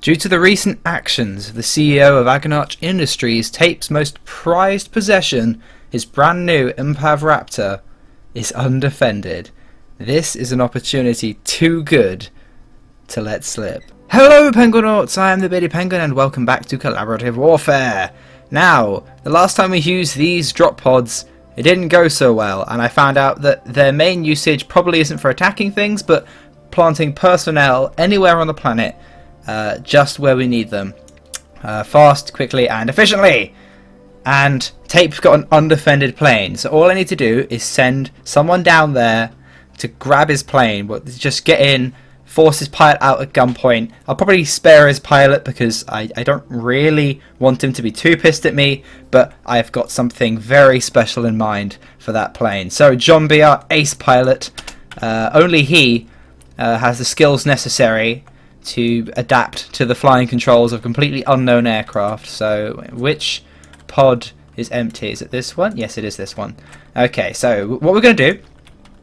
Due to the recent actions of the CEO of Agonarch Industries, Tape's most prized possession, his brand new Impav Raptor, is undefended. This is an opportunity too good to let slip. Hello Penguinauts, I am the Bearded Penguin and welcome back to Collaborative Warfare. Now, the last time we used these drop pods, it didn't go so well, and I found out that their main usage probably isn't for attacking things, but planting personnel anywhere on the planet, just where we need them. Fast, quickly, and efficiently! And Tape's got an undefended plane, so all I need to do is send someone down there to grab his plane, just get in, force his pilot out at gunpoint. I'll probably spare his pilot because I don't really want him to be too pissed at me, but I've got something very special in mind for that plane. So Zombie, our ace pilot, only he has the skills necessary to adapt to the flying controls of completely unknown aircraft. So which pod is empty? Is it this one? Yes, it is this one. Okay, so what we're going to do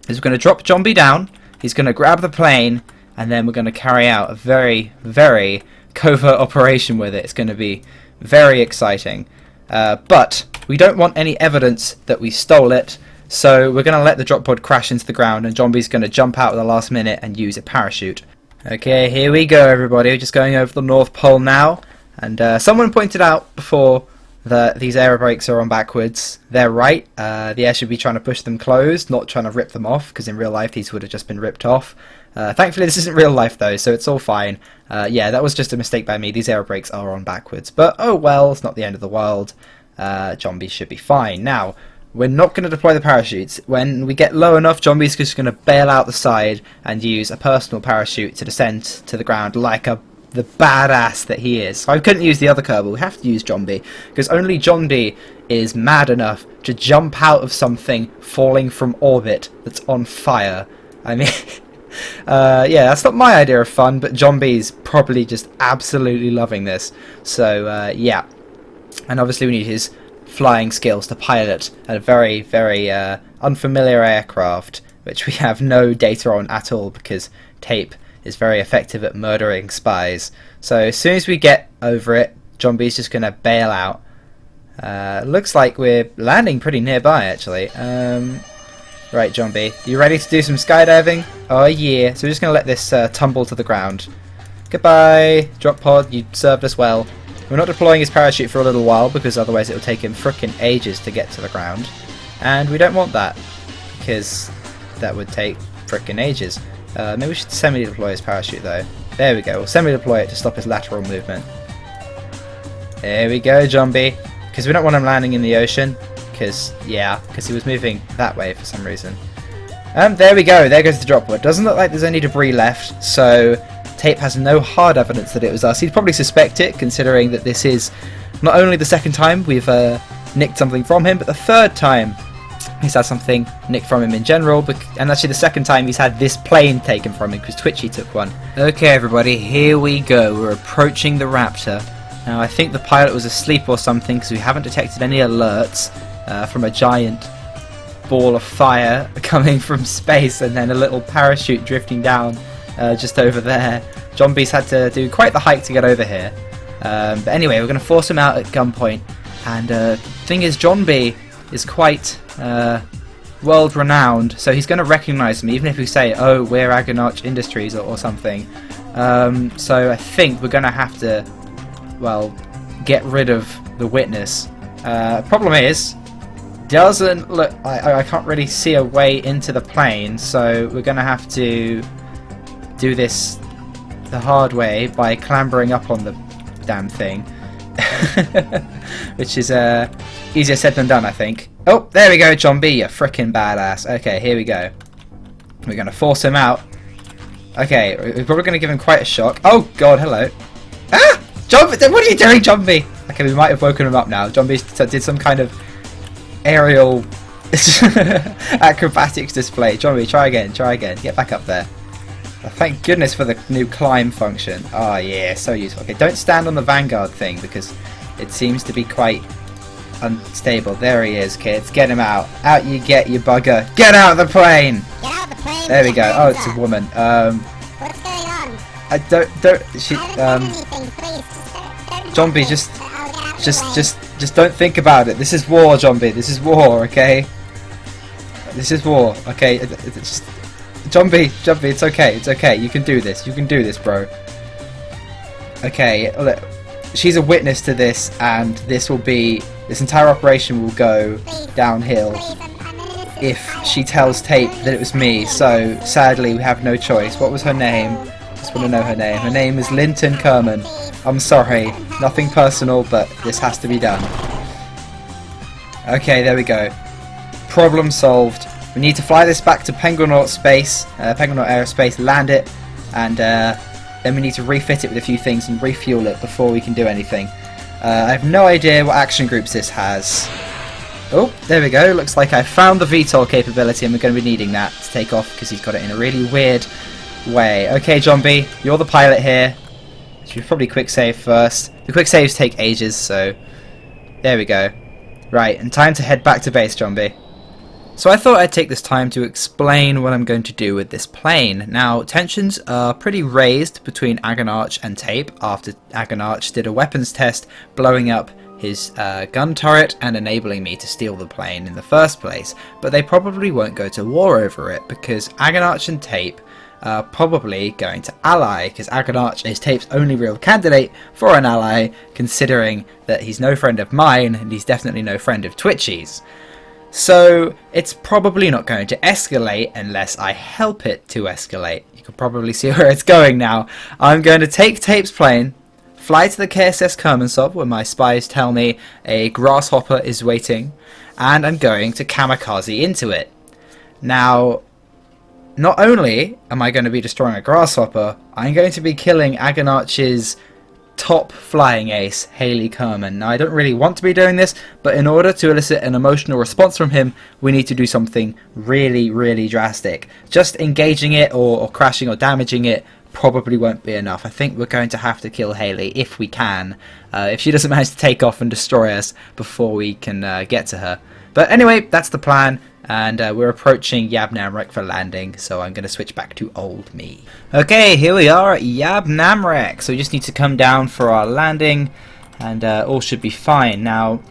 is we're going to drop Zombie down, he's going to grab the plane, and then we're going to carry out a very, very covert operation with it. It's going to be very exciting. But we don't want any evidence that we stole it, so we're going to let the drop pod crash into the ground, and Zombie's going to jump out at the last minute and use a parachute. Okay, here we go everybody, we're just going over the North Pole now, and someone pointed out before that these air brakes are on backwards. They're right, the air should be trying to push them closed, not trying to rip them off, because in real life these would have just been ripped off. Thankfully this isn't real life though, so it's all fine. Yeah, that was just a mistake by me, these air brakes are on backwards, but oh well, it's not the end of the world. Zombie should be fine. Now, we're not going to deploy the parachutes. When we get low enough, Zombie's just going to bail out the side and use a personal parachute to descend to the ground like the badass that he is. So I couldn't use the other Kerbal, we have to use Zombie, because only Zombie is mad enough to jump out of something falling from orbit that's on fire. I mean, yeah, that's not my idea of fun, but Zombie's probably just absolutely loving this. So, yeah. And obviously we need his flying skills to pilot a very, very unfamiliar aircraft, which we have no data on at all because Tape is very effective at murdering spies. So as soon as we get over it, Zombie's just going to bail out. Looks like we're landing pretty nearby actually. Right, Zombie, you ready to do some skydiving? Oh yeah, so we're just going to let this tumble to the ground. Goodbye, drop pod, you served us well. We're not deploying his parachute for a little while because otherwise it will take him frickin' ages to get to the ground. And we don't want that because that would take frickin' ages. Maybe we should semi-deploy his parachute though. There we go, we'll semi-deploy it to stop his lateral movement. There we go, Zombie. Because we don't want him landing in the ocean. Because he was moving that way for some reason. There we go, there goes the drop pod. Doesn't look like there's any debris left, so Tape has no hard evidence that it was us. He'd probably suspect it, considering that this is not only the second time we've nicked something from him, but the third time he's had something nicked from him in general, and actually the second time he's had this plane taken from him, because Twitchi took one. Okay everybody, here we go. We're approaching the Raptor. Now I think the pilot was asleep or something, because we haven't detected any alerts from a giant ball of fire coming from space, and then a little parachute drifting down just over there. Zombie's had to do quite the hike to get over here. But anyway, we're going to force him out at gunpoint. And thing is, Zombie is quite world-renowned, so he's going to recognise me, even if we say, oh, we're Agonarch Industries or something. So I think we're going to have to, well, get rid of the witness. Problem is, doesn't look, I can't really see a way into the plane, so we're going to have to do this the hard way by clambering up on the damn thing. Which is easier said than done, I think. Oh, there we go, Zombie, you frickin' badass. Okay, here we go. We're going to force him out. Okay, we're probably going to give him quite a shock. Oh, God, hello. Ah! Zombie, what are you doing, Zombie? Okay, we might have woken him up now. Zombie did some kind of aerial acrobatics display. Zombie, try again, get back up there. Oh, thank goodness for the new climb function. Oh yeah, so useful. Okay, don't stand on the Vanguard thing because it seems to be quite unstable. There he is, kids. Get him out. Out you get, you bugger. Get out of the plane! Get out of the plane! There we go. Oh, it's a woman. What's going on? I don't, she, I haven't done anything. Zombie, just don't think about it. This is war, Zombie. This is war, okay? This is war, okay? Just, Zombie, it's okay. It's okay. You can do this. You can do this, bro. Okay, look, she's a witness to this, and this entire operation will go downhill if she tells Tape that it was me. So sadly, we have no choice. What was her name? Just want to know her name. Her name is Linton Kerman. I'm sorry, nothing personal, but this has to be done. Okay, there we go. Problem solved. We need to fly this back to Penguinaut Aerospace, land it, and then we need to refit it with a few things and refuel it before we can do anything. I have no idea what action groups this has. Oh, there we go. Looks like I found the VTOL capability, and we're going to be needing that to take off because he's got it in a really weird way. Okay, Zombie, you're the pilot here. Should probably quick save first. The quick saves take ages, so there we go. Right, and time to head back to base, Zombie. So I thought I'd take this time to explain what I'm going to do with this plane. Now, tensions are pretty raised between Agonarch and Tape after Agonarch did a weapons test, blowing up his gun turret and enabling me to steal the plane in the first place. But they probably won't go to war over it because Agonarch and Tape are probably going to ally, because Agonarch is Tape's only real candidate for an ally, considering that he's no friend of mine and he's definitely no friend of Twitchi's. So it's probably not going to escalate unless I help it to escalate. You can probably see where it's going now. I'm going to take Tape's plane, fly to the KSS Kerbinside where my spies tell me a grasshopper is waiting, and I'm going to kamikaze into it. Now, not only am I going to be destroying a grasshopper, I'm going to be killing Agonarch's top flying ace, Haley Kerman. Now, I don't really want to be doing this, but in order to elicit an emotional response from him, we need to do something really, really drastic. Just engaging it or crashing or damaging it probably won't be enough. I think we're going to have to kill Haley if we can, if she doesn't manage to take off and destroy us before we can get to her. But anyway, that's the plan. And we're approaching Yab Namrek for landing, so I'm going to switch back to old me. Okay, here we are at Yab Namrek. So we just need to come down for our landing, and all should be fine. Now,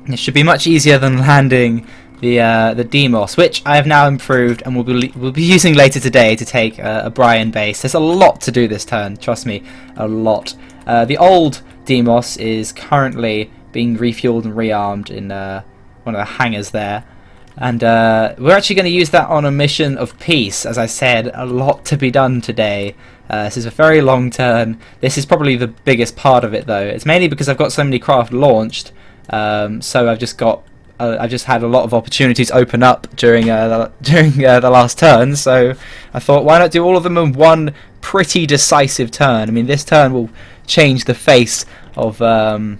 it should be much easier than landing the Demos, which I have now improved, and we'll be using later today to take a Brian base. There's a lot to do this turn, trust me, a lot. The old Demos is currently being refueled and rearmed in one of the hangars there. And we're actually going to use that on a mission of peace. As I said, a lot to be done today. This is a very long turn. This is probably the biggest part of it, though. It's mainly because I've got so many craft launched, so I've just had a lot of opportunities open up during the last turn. So I thought, why not do all of them in one pretty decisive turn? I mean, this turn will change the face of the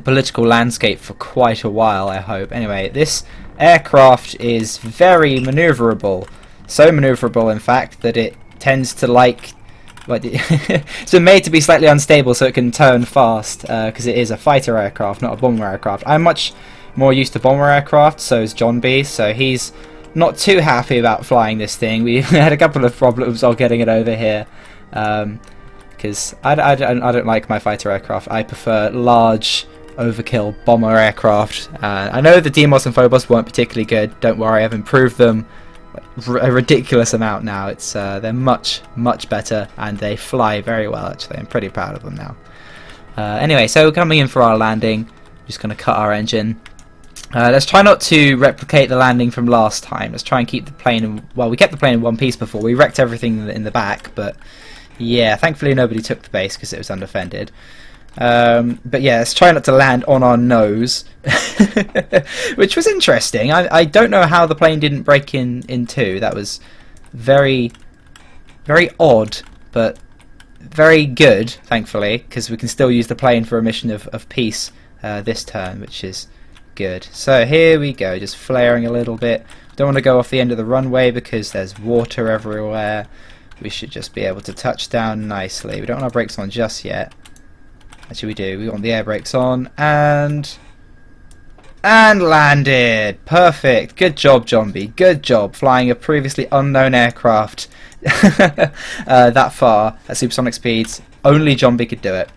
political landscape for quite a while, I hope. Anyway, this aircraft is very maneuverable. So maneuverable, in fact, that it tends to it's been made to be slightly unstable so it can turn fast, because it is a fighter aircraft, not a bomber aircraft. I'm much more used to bomber aircraft, so is John B, so he's not too happy about flying this thing. We had a couple of problems on getting it over here, because I don't like my fighter aircraft. I prefer large overkill bomber aircraft. I know the Demos and Phobos weren't particularly good. Don't worry, I've improved them a ridiculous amount now. It's they're much better, and they fly very well. Actually, I'm pretty proud of them now. Anyway, so coming in for our landing, just going to cut our engine. Let's try not to replicate the landing from last time. Let's try and keep the plane well, we kept the plane in one piece before. We wrecked everything in the back, but yeah, thankfully nobody took the base because it was undefended. But yeah, let's try not to land on our nose, which was interesting. I don't know how the plane didn't break in two. That was very odd, but very good, thankfully, because we can still use the plane for a mission of peace this turn, which is good. So here we go, just flaring a little bit. Don't want to go off the end of the runway because there's water everywhere. We should just be able to touch down nicely. We don't want our brakes on just yet. Actually, we do. We want the air brakes on, and landed. Perfect. Good job, John B. Good job flying a previously unknown aircraft that far at supersonic speeds. Only John B could do it.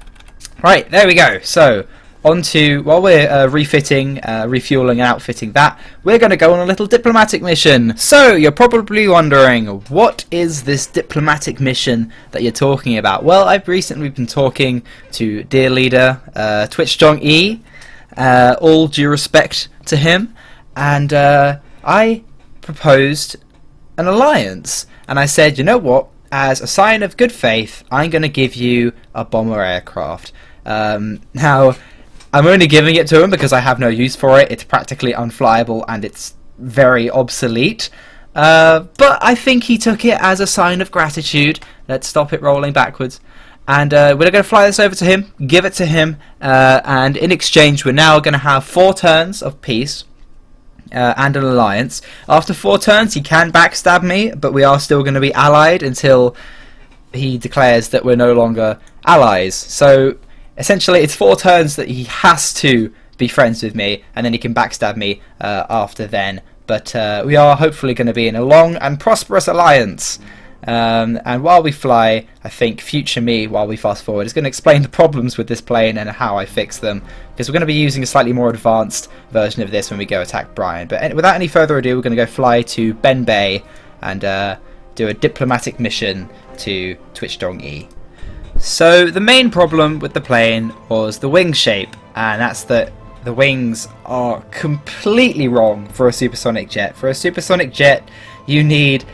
Right, there we go. So, on to, while we're refitting, refueling and outfitting that, we're going to go on a little diplomatic mission. So, you're probably wondering, what is this diplomatic mission that you're talking about? Well, I've recently been talking to dear leader, Twitch, all due respect to him, and I proposed an alliance. And I said, you know what, as a sign of good faith, I'm going to give you a bomber aircraft. Now, I'm only giving it to him because I have no use for it. It's practically unflyable and it's very obsolete. But I think he took it as a sign of gratitude. Let's stop it rolling backwards. And we're going to fly this over to him, give it to him, and in exchange we're now going to have 4 turns of peace. And an alliance. After 4 turns he can backstab me, but we are still going to be allied until he declares that we're no longer allies. So essentially it's 4 turns that he has to be friends with me, and then he can backstab me after then. But we are hopefully going to be in a long and prosperous alliance. And while we fly, I think future me, while we fast forward, is going to explain the problems with this plane and how I fix them, because we're going to be using a slightly more advanced version of this when we go attack Brian. But without any further ado, we're going to go fly to Ben Bay and do a diplomatic mission to Twitch. So the main problem with the plane was the wing shape, and that's that the wings are completely wrong for a supersonic jet. For a supersonic jet, you need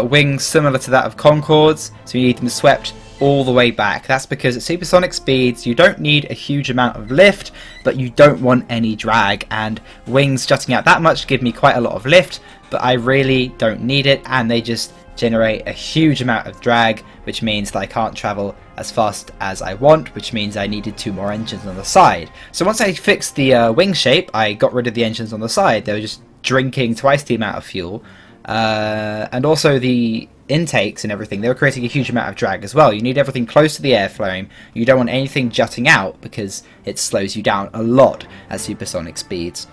wings similar to that of Concords, so you need them swept all the way back. That's because at supersonic speeds you don't need a huge amount of lift, but you don't want any drag, and wings jutting out that much give me quite a lot of lift, but I really don't need it, and they just generate a huge amount of drag, which means that I can't travel as fast as I want, which means I needed 2 more engines on the side. So once I fixed the wing shape, I got rid of the engines on the side. They were just drinking twice the amount of fuel. And also the intakes and everything, they were creating a huge amount of drag as well. You need everything close to the airframe. You don't want anything jutting out because it slows you down a lot at supersonic speeds.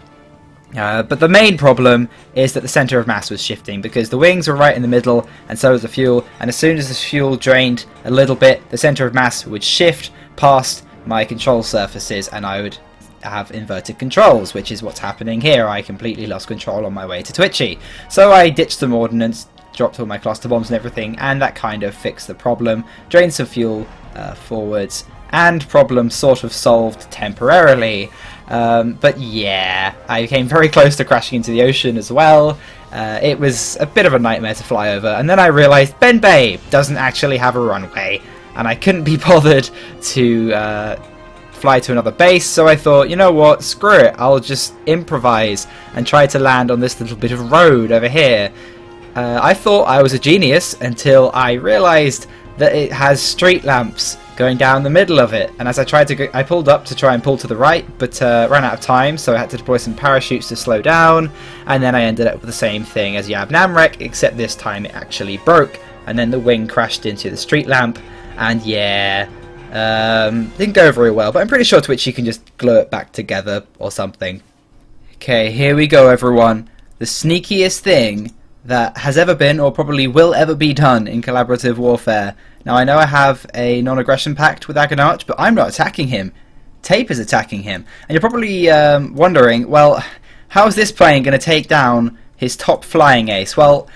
But the main problem is that the centre of mass was shifting, because the wings were right in the middle and so was the fuel, and as soon as the fuel drained a little bit, the centre of mass would shift past my control surfaces and I would have inverted controls, which is what's happening here. I completely lost control on my way to Twitchy. So I ditched some ordnance, dropped all my cluster bombs and everything, and that kind of fixed the problem, drained some fuel forwards, and problem sort of solved temporarily. But yeah, I came very close to crashing into the ocean as well. It was a bit of a nightmare to fly over, and then I realised Ben Bay doesn't actually have a runway, and I couldn't be bothered to fly to another base, so I thought, you know what, screw it, I'll just improvise and try to land on this little bit of road over here. I thought I was a genius until I realised that it has street lamps going down the middle of it, and as I tried to go, I pulled up to try and pull to the right, but ran out of time, so I had to deploy some parachutes to slow down, and then I ended up with the same thing as Yab Namrek, except this time it actually broke, and then the wing crashed into the street lamp, and yeah, didn't go very well, but I'm pretty sure Twitchy can just glue it back together or something. Okay, here we go everyone, the sneakiest thing that has ever been or probably will ever be done in collaborative warfare. Now I know I have a non-aggression pact with Agonarch, but I'm not attacking him. Tape is attacking him. And you're probably wondering, well, how is this plane going to take down his top flying ace? Well,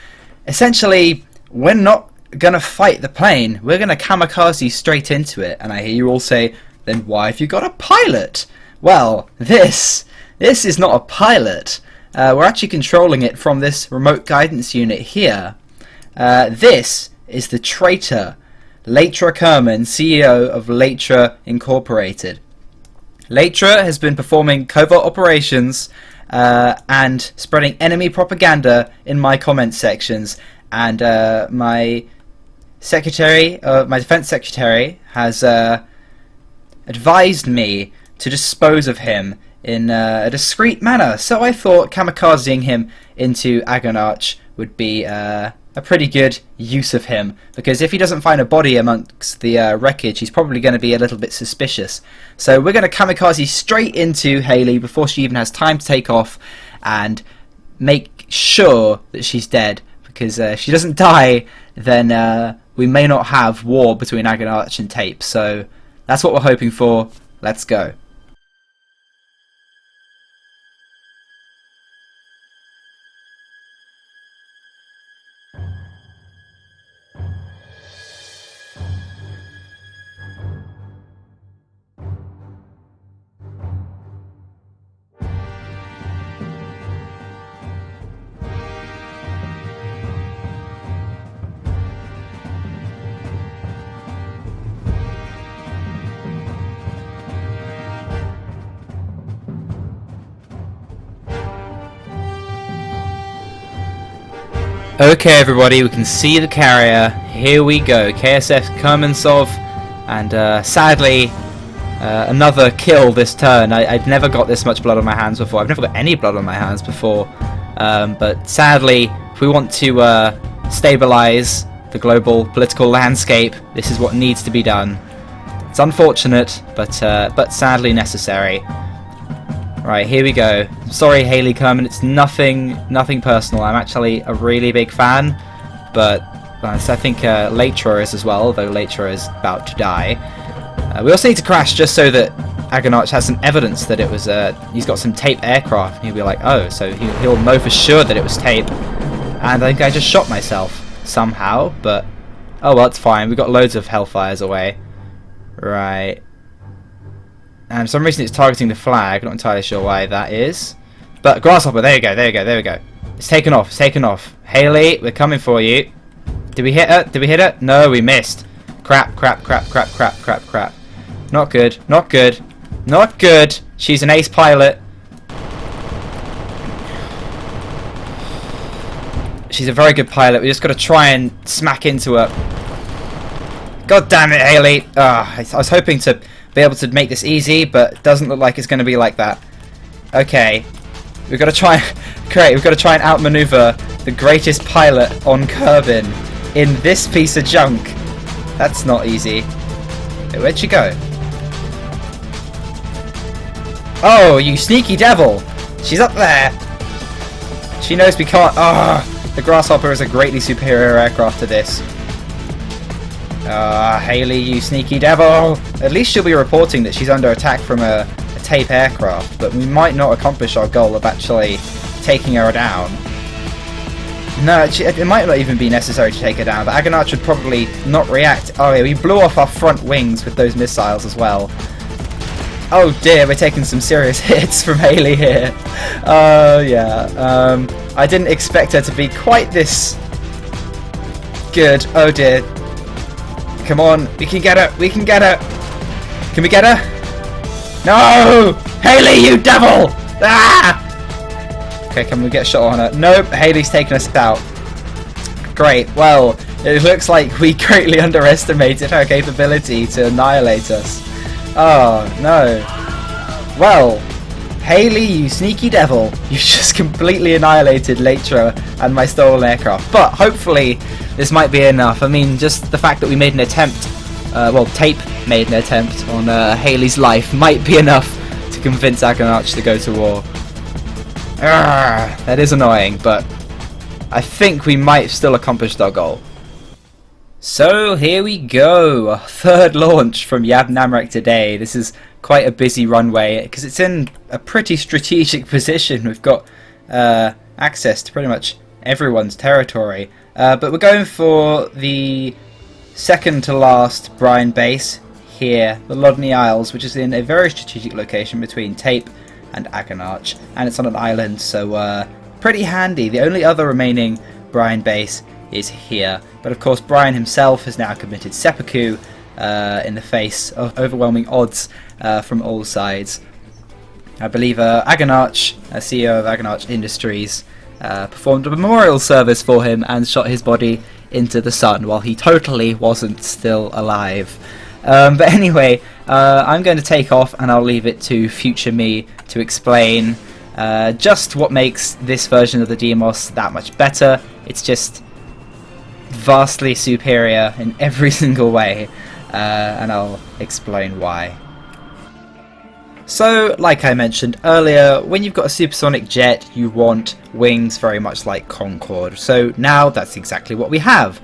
essentially, we're not going to fight the plane. We're going to kamikaze straight into it. And I hear you all say, then why have you got a pilot? Well, this is not a pilot. We're actually controlling it from this remote guidance unit here. This is the traitor, Latra Kerman, CEO of Latra Incorporated. Latra has been performing covert operations and spreading enemy propaganda in my comment sections, and my defense secretary has advised me to dispose of him in a discreet manner, so I thought kamikazing him into Agonarch would be a pretty good use of him, because if he doesn't find a body amongst the wreckage, he's probably going to be a little bit suspicious. So we're going to kamikaze straight into Haley before she even has time to take off and make sure that she's dead, because if she doesn't die, then we may not have war between Agonarch and Tape, so that's what we're hoping for. Let's go. Okay everybody, we can see the carrier. Here we go. KSF Kerbinside, and sadly another kill this turn. I'd never got this much blood on my hands before. I've never got any blood on my hands before. But sadly, if we want to stabilize the global political landscape, this is what needs to be done. It's unfortunate, but sadly necessary. Right, here we go. Sorry, Haley Kerman, it's nothing personal. I'm actually a really big fan, but I think Latra is as well, although Latra is about to die. We also need to crash just so that Agonarch has some evidence that it was, he's got some tape aircraft, and he'll be like, oh, so he'll know for sure that it was tape. And I think I just shot myself somehow, but oh well, it's fine. We've got loads of Hellfires away. Right. And for some reason it's targeting the flag, not entirely sure why that is. But Grasshopper, there you go, there you go, there we go. It's taken off, it's taken off. Haley, we're coming for you. Did we hit her? Did we hit her? No, we missed. Crap, crap, crap, crap, crap, crap, crap. Not good, not good, not good. She's an ace pilot. She's a very good pilot. We just got to try and smack into her. God damn it, Haley. I was hoping to be able to make this easy, but it doesn't look like it's going to be like that. Okay, we've got to try. Great, we've got to try and outmaneuver the greatest pilot on Kerbin in this piece of junk. That's not easy. Hey, where'd she go? Oh, you sneaky devil! She's up there. She knows we can't. The Grasshopper is a greatly superior aircraft to this. Haley, you sneaky devil! At least she'll be reporting that she's under attack from a tape aircraft, but we might not accomplish our goal of actually taking her down. No, it might not even be necessary to take her down, but Agonarch would probably not react. Oh yeah, we blew off our front wings with those missiles as well. Oh dear, we're taking some serious hits from Haley here. Oh yeah, I didn't expect her to be quite this good. Oh dear. Come on, we can get her, we can get her. Can we get her? No! Haley, you devil! Ah! Okay, can we get a shot on her? Nope, Haley's taking us out. Great, well, it looks like we greatly underestimated her capability to annihilate us. Oh, no. Well, Haley, you sneaky devil, you've just completely annihilated Latra and my stolen aircraft. But hopefully this might be enough. I mean, just the fact that we made an attempt, well, Tape made an attempt on Haley's life might be enough to convince Agonarch to go to war. That is annoying, but I think we might still accomplish our goal. So here we go, our third launch from Yab Namrek today. This is quite a busy runway because it's in a pretty strategic position. We've got access to pretty much everyone's territory, but we're going for the second to last brine base here, the Lodney Isles, which is in a very strategic location between Tape and Agonarch, and it's on an island, so pretty handy. The only other remaining brine base is here, but of course Brian himself has now committed seppuku in the face of overwhelming odds from all sides. I believe Agonarch, CEO of Agonarch Industries, performed a memorial service for him and shot his body into the sun while he totally wasn't still alive. But anyway, I'm going to take off and I'll leave it to future me to explain just what makes this version of the Demos that much better. It's just vastly superior in every single way, and I'll explain why. So, like I mentioned earlier, when you've got a supersonic jet, you want wings very much like Concorde. So now that's exactly what we have.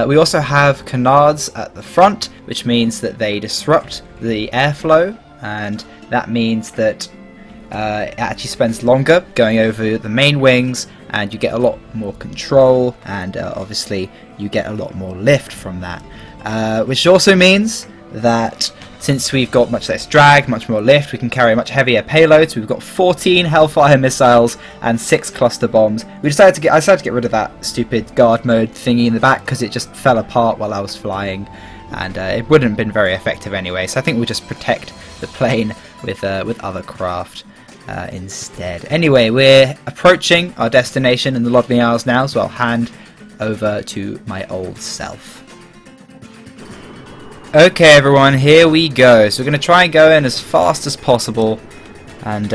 We also have canards at the front, which means that they disrupt the airflow and that means that it actually spends longer going over the main wings, and you get a lot more control, and obviously you get a lot more lift from that, which also means that since we've got much less drag, much more lift, we can carry much heavier payloads. We've got 14 Hellfire missiles and 6 cluster bombs. I decided to get rid of that stupid guard mode thingy in the back because it just fell apart while I was flying, and it wouldn't have been very effective anyway. So I think we'll just protect the plane with other craft instead. Anyway, we're approaching our destination in the Lodley Isles now, so I'll hand over to my old self. Okay everyone, here we go. So we're going to try and go in as fast as possible and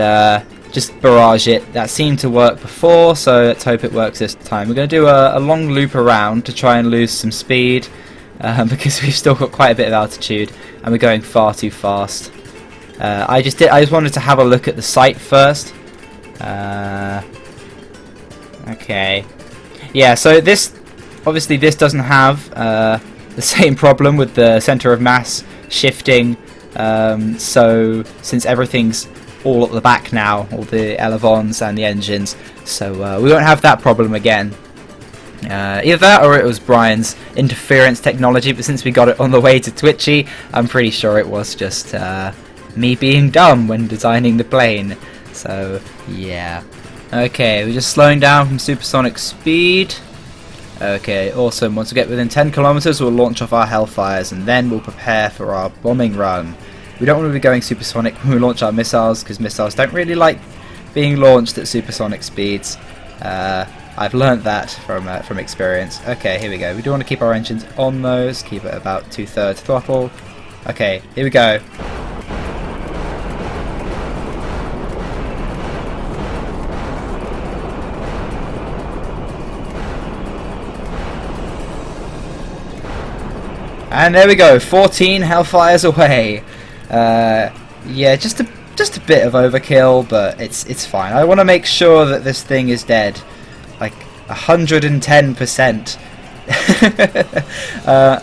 just barrage it. That seemed to work before, so let's hope it works this time. We're going to do a long loop around to try and lose some speed because we've still got quite a bit of altitude and we're going far too fast. I just wanted to have a look at the site first. Okay. Yeah, so obviously this doesn't have the same problem with the center of mass shifting, so since everything's all at the back now, all the elevons and the engines, so we won't have that problem again. Either that or it was Brian's interference technology, but since we got it on the way to Twitchi, I'm pretty sure it was just me being dumb when designing the plane. So yeah. Okay, we're just slowing down from supersonic speed. Okay, awesome. Once we get within 10 kilometers, we'll launch off our Hellfires, and then we'll prepare for our bombing run. We don't want to be going supersonic when we launch our missiles, because missiles don't really like being launched at supersonic speeds. I've learnt that from experience. Okay, here we go. We do want to keep our engines on those, keep it about 2/3 throttle. Okay, here we go. And there we go, 14 Hellfires away. Yeah, just a bit of overkill, but it's fine. I want to make sure that this thing is dead, like 110%.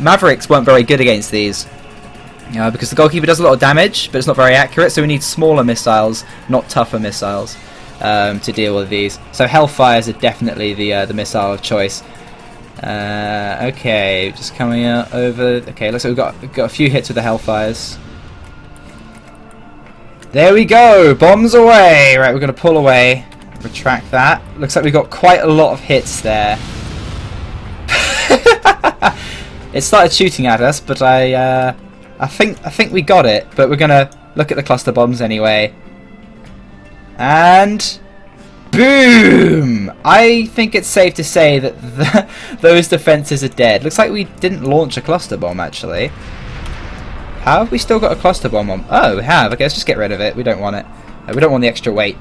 Mavericks weren't very good against these, because the goalkeeper does a lot of damage, but it's not very accurate. So we need smaller missiles, not tougher missiles, to deal with these. So Hellfires are definitely the missile of choice. Okay, just coming out over. Okay, looks like we've got a few hits with the Hellfires. There we go, bombs away. Right, we're gonna pull away, retract that. Looks like we got quite a lot of hits there. It started shooting at us, but I think we got it. But we're gonna look at the cluster bombs anyway. And boom! I think it's safe to say that those defenses are dead. Looks like we didn't launch a cluster bomb, actually. How have we still got a cluster bomb on? Oh, we have. Okay, let's just get rid of it. We don't want it. We don't want the extra weight,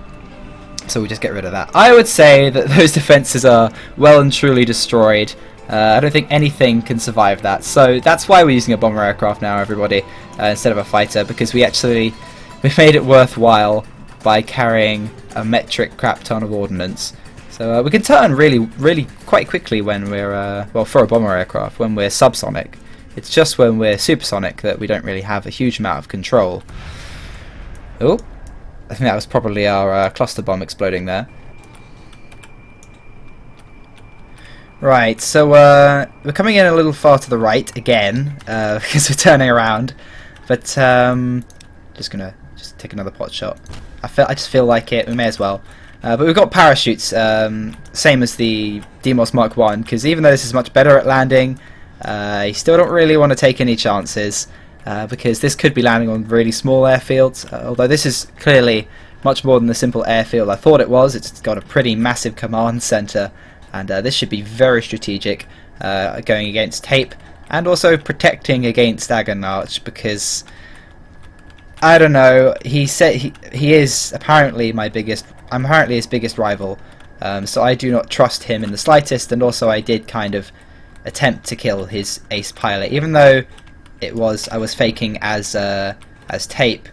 so we'll just get rid of that. I would say that those defenses are well and truly destroyed. I don't think anything can survive that. So that's why we're using a bomber aircraft now, everybody, instead of a fighter, because we made it worthwhile by carrying a metric crap ton of ordnance. So we can turn really quite quickly when we're well, for a bomber aircraft, when we're subsonic. It's just when we're supersonic that we don't really have a huge amount of control. Oh, I think that was probably our cluster bomb exploding there. Right, so we're coming in a little far to the right again because we're turning around, but just gonna take another pot shot. I just feel like it. We may as well. But we've got parachutes, same as the Demos Mark 1, because even though this is much better at landing, you still don't really want to take any chances, because this could be landing on really small airfields, although this is clearly much more than the simple airfield I thought it was. It's got a pretty massive command center, and this should be very strategic, going against Tape, and also protecting against Agonarch, because I don't know, he said he is apparently I'm apparently his biggest rival, so I do not trust him in the slightest, and also I did kind of attempt to kill his ace pilot, even though I was faking as Tape.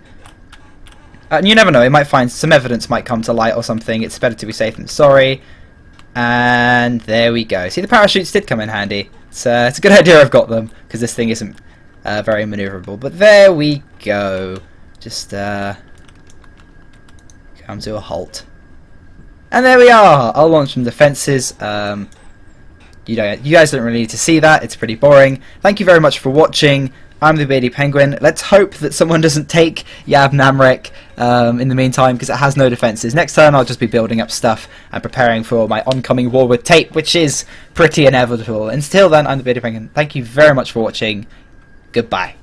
And you never know, it might find some evidence might come to light or something. It's better to be safe than sorry. And there we go. See, the parachutes did come in handy. It's a good idea I've got them, because this thing isn't very maneuverable. But there we go. just come to a halt. And there we are. I'll launch some defences. You guys don't really need to see that. It's pretty boring. Thank you very much for watching. I'm the Beardy Penguin. Let's hope that someone doesn't take Yab Namrek in the meantime, because it has no defences. Next turn I'll just be building up stuff and preparing for my oncoming war with Tape, which is pretty inevitable. Until then, I'm the Beardy Penguin. Thank you very much for watching. Goodbye.